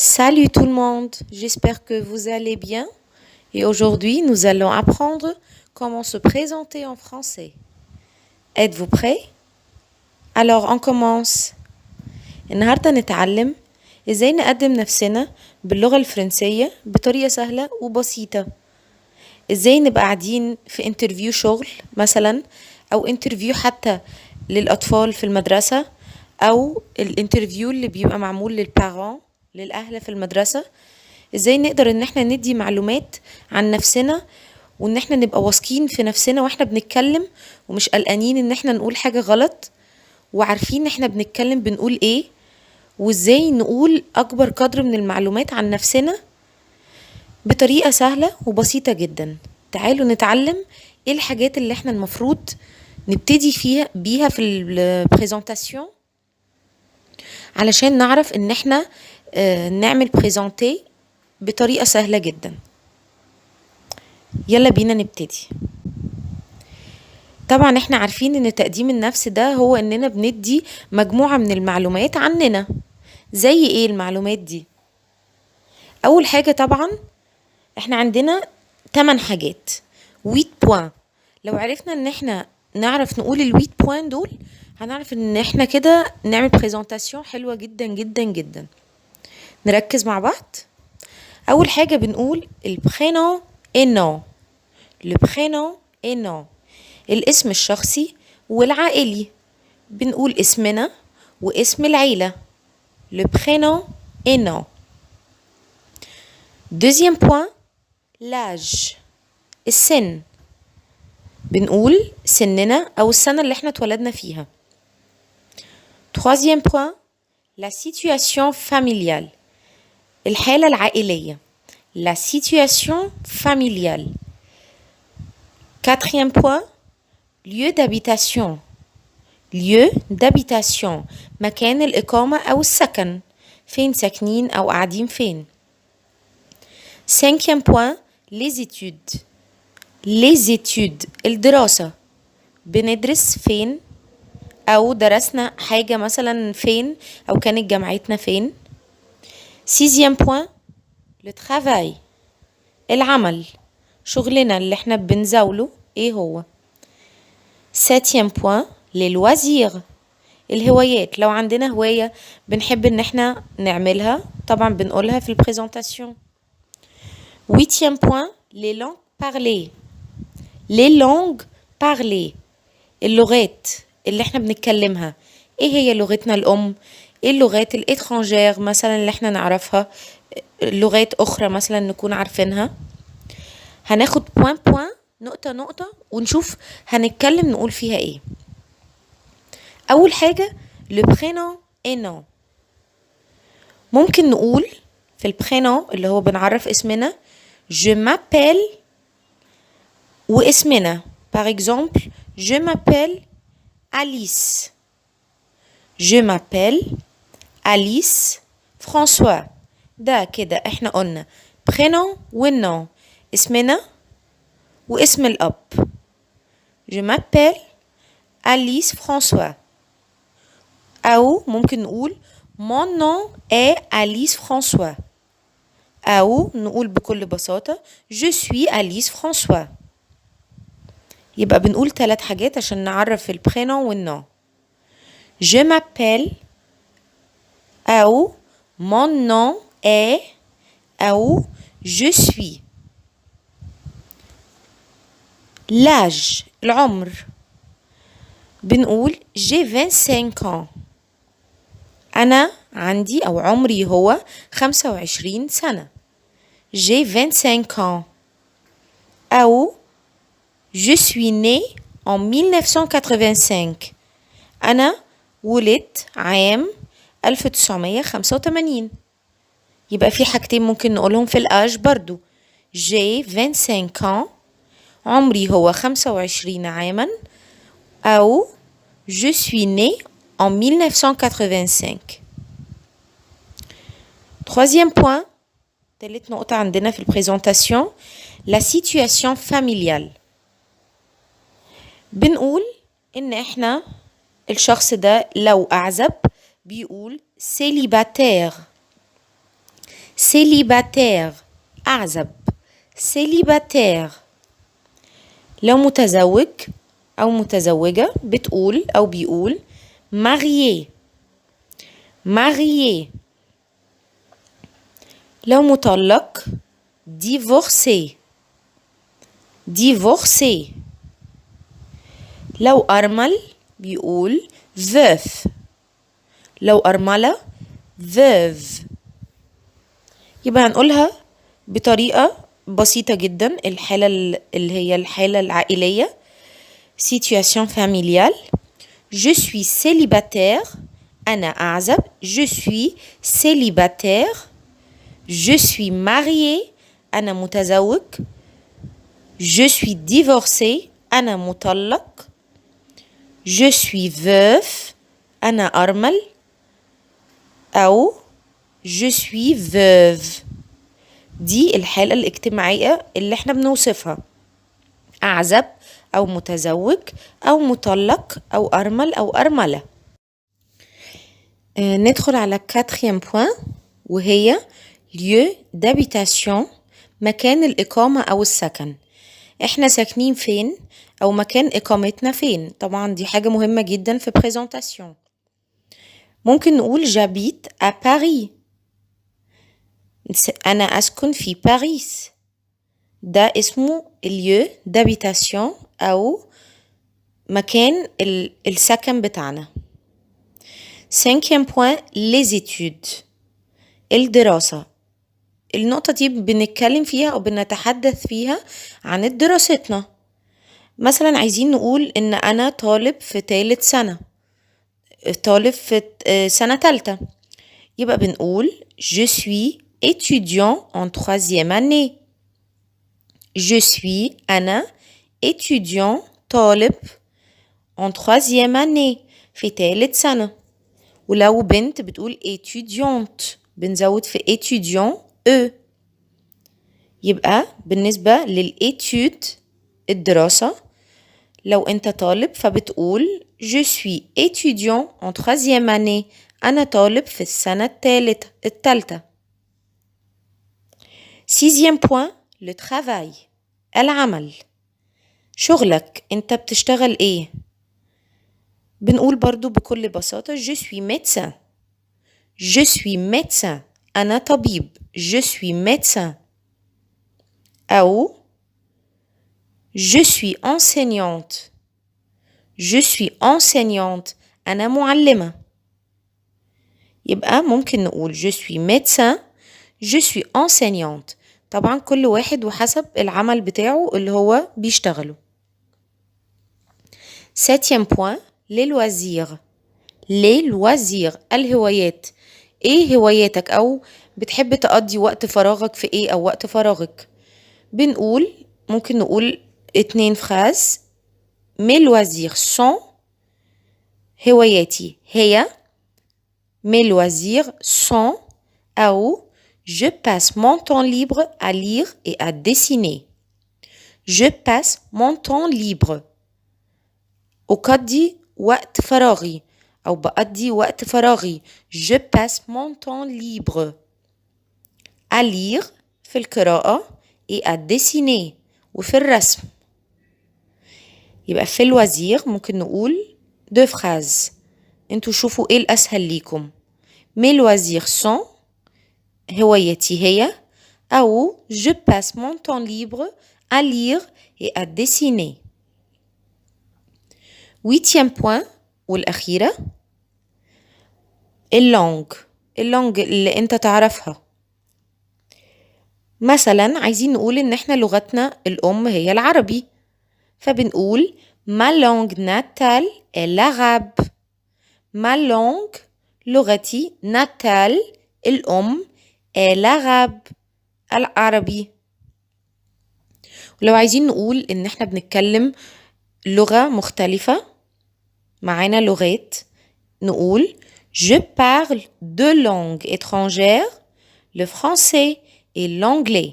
Salut tout le monde, j'espère que vous allez bien. Et aujourd'hui, nous allons apprendre comment se présenter en français. Êtes-vous prêts? Alors, on commence. النهاردة نتعلم إزاي نقدم نفسنا باللغة الفرنسية بطريقة سهلة وبسيطة. إزاي نبقى قاعدين في انترفيو شغل مثلا، أو انترفيو حتى للأطفال في المدرسة، أو الانترفيو اللي بيبقى معمول للبارون للأهل في المدرسة. إزاي نقدر إن احنا ندي معلومات عن نفسنا، وإن احنا نبقى واثقين في نفسنا واحنا بنتكلم، ومش قلقانين إن احنا نقول حاجة غلط، وعارفين احنا بنتكلم بنقول ايه، وازاي نقول أكبر قدر من المعلومات عن نفسنا بطريقة سهلة وبسيطة جدا. تعالوا نتعلم ايه الحاجات اللي احنا المفروض نبتدي بيها في البريزنتاسيون، علشان نعرف ان احنا نعمل بريزنتي بطريقة سهلة جدا. يلا بينا نبتدي. طبعا احنا عارفين ان تقديم النفس ده هو اننا بندي مجموعة من المعلومات عننا. زي ايه المعلومات دي؟ اول حاجة طبعا احنا عندنا 8 حاجات، 8 بوان. لو عرفنا ان احنا نعرف نقول ال 8 بوان دول، هنعرف ان احنا كده نعمل بريزنتاسيون حلوة جدا جدا جدا. نركز مع بعض. اول حاجة بنقول البرينون et nom. le prénom et nom. الاسم الشخصي والعائلي. بنقول اسمنا واسم العيلة. le prénom et nom. deuxième point, l'âge. السن. بنقول سننا أو السنة اللي احنا اتولدنا فيها. troisième point, la situation familiale. الحالة العائلية. la situation familiale. Quatrième point, lieu d'habitation. lieu d'habitation. مكان الإقامة أو السكن. فين ساكنين أو قاعدين فين. Cinquième point, les études. les études. الدراسة. بندرس فين، أو درسنا حاجة مثلا فين، أو كانت جامعتنا فين. Sixième point, le travail. العمل. شغلنا اللي احنا بنزاوله ايه هو. Septième point, les loisirs. الهوايات. لو عندنا هواية بنحب ان احنا نعملها، طبعا بنقولها في البريزنتاسيون. Huitième point, les langues parlées. les langues parlées. اللغات اللي احنا بنتكلمها. ايه هي لغتنا الأم؟ ايه اللغات الاترانجير مثلا اللي احنا نعرفها؟ لغات أخرى مثلا نكون عارفينها. هناخد بوان بوان، نقطة نقطة، ونشوف هنتكلم نقول فيها ايه. أول حاجة le prénom et nom. ممكن نقول في البرينون اللي هو بنعرف اسمنا je m'appelle واسمنا. par exemple je m'appelle Alice. je m'appelle Alice François. ده كده احنا قلنا prénom والنوم، اسمنا واسم الأب. je m'appelle Alice François. أو ممكن نقول mon nom est Alice François. أو نقول بكل بساطة je suis Alice François. يبقى بنقول 3 حاجات عشان نعرف البرينون والنوم. je m'appelle، أو mon nom est، أو je suis. l'âge العمر. بنقول j'ai 25 ans. أنا عندي أو عمري هو 25 سنة. j'ai 25 ans. أو je suis né en 1985. أنا ولدت عام 1985. يبقى في حاجتين ممكن نقولهم في الآج برضو. j'ai 25 ans. عمري هو 25 عاما. أو je suis né en 1985. Troisième point, تالت نقطة عندنا في البريزنتاسيون la situation familiale. بنقول إن إحنا الشخص ده لو أعزب بيقول célibataire. célibataire أعزب célibataire. لو متزوج أو متزوجة بتقول أو بيقول marié marié. لو مطلق divorcé divorcé. لو أرمل بيقول veuf. لو أرملة veuve. يبقى هنقولها بطريقة بسيطة جدا. الحالة اللي هي الحالة العائلية situation familiale. Je suis célibataire أنا أعزب. Je suis célibataire. Je suis marié أنا متزوج. Je suis divorcé أنا مطلق. Je suis veuf أنا أرمل. أو je suis veuve. دي الحالة الاجتماعية اللي احنا بنوصفها. أعزب أو متزوج أو مطلق أو أرمل أو أرملة. ندخل على 4e point وهي lieu d'habitation مكان الإقامة أو السكن. احنا ساكنين فين أو مكان إقامتنا فين. طبعا دي حاجة مهمة جدا في présentation. ممكن نقول j'habite à Paris. أنا أسكن في باريس. ده اسمه lieu d'habitation أو مكان السكن بتاعنا. 5e point les études الدراسة. النقطة دي بنتكلم فيها أو بنتحدث فيها عن دراستنا. مثلا عايزين نقول إن أنا طالب في 3 سنة طالب في سنة 3 يبقى بنقول je suis étudiant en 3e année. Je suis أنا étudiant طالب en 3e année في 3 سنة. ولو بنت بتقول étudiante بنزود في étudiant يبقى بالنسبة للإيتود الدراسة لو أنت طالب فبتقول je suis étudiant en 3e année أنا طالب في السنة الثالثة. 6e point le travail العمل. شغلك أنت بتشتغل إيه؟ بنقول برضو بكل بساطة je suis médecin. Je suis médecin أنا طبيب. Je suis médecin. أو je suis enseignante. Je suis enseignante أنا معلمة. يبقى ممكن نقول je suis médecin. Je suis enseignante. طبعا كل واحد وحسب العمل بتاعه اللي هو بيشتغله. 7e point les loisirs. les loisirs الهوايات. ايه هواياتك او بتحب تقضي وقت فراغك في ايه او وقت فراغك. بنقول ممكن نقول 2 phrases. mes loisirs sont هواياتي هي. mes loisirs sont أو je passe mon temps libre à lire et à dessiner. je passe mon temps libre أقضي وقت فراغي أو بقضي وقت فراغي. je passe mon temps libre à lire في القراءة et à dessiner وفي الرسم. يبقى في الوزير ممكن نقول 2 phrases. انتوا شوفوا ايه الأسهل ليكم. mes loisirs sont هوايتي هي أو je passe mon temps libre à lire et à dessiner. 8e point والأخيرة اللونج اللي انت تعرفها. مثلا عايزين نقول ان احنا لغتنا الأم هي العربي فبنقول ma langue natale est l'arabe. ma langue لغتي natale الأم est l'arabe العربي. ولو عايزين نقول ان احنا بنتكلم لغة مختلفة معانا لغات نقول je parle 2 langues étrangères le français et l'anglais.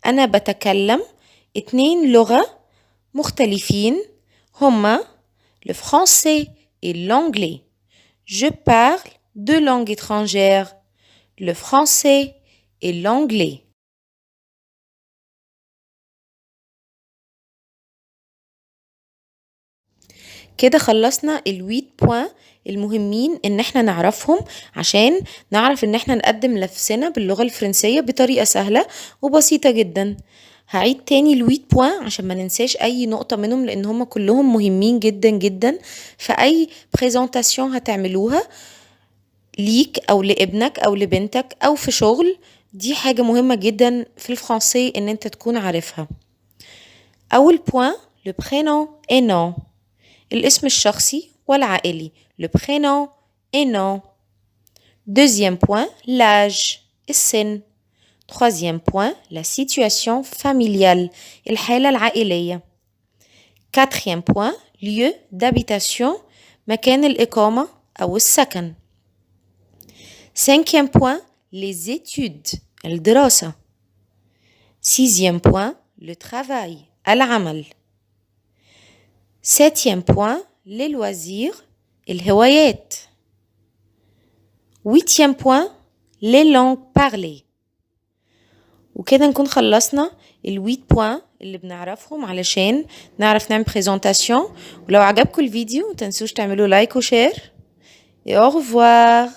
أنا بتكلم 2 لغة مختلفين هما le français et l'anglais. je parle 2 langues étrangères le français et l'anglais. كده خلصنا ال8 بوين المهمين ان احنا نعرفهم عشان نعرف ان احنا نقدم نفسنا باللغة الفرنسية بطريقة سهلة وبسيطة جدا. هعيد تاني ال8 بوين عشان ما ننساش اي نقطة منهم لان هم كلهم مهمين جدا جدا في اي بريزنتاسيون هتعملوها ليك او لابنك او لبنتك او في شغل. دي حاجة مهمة جدا في الفرنسي ان انت تكون عارفها. اول بوين le prénom et nom الاسم الشخصي والعائلي le prénom et nom. Deuxième point l'âge السن. Troisième point la situation familiale الحالة العائلية. Quatrième point lieu d'habitation مكان الإقامة أو السكن. Cinquième point les études الدراسة. Sixième point le travail العمل. Septième point les loisirs الهوايات. Huitième point les langues parlées. وكده نكون خلصنا ال8 بوين اللي بنعرفهم علشان نعرف نعمل بريزنتاسيون. ولو عجبكم الفيديو متنسوش تعملوا لايك وشير. Et au revoir.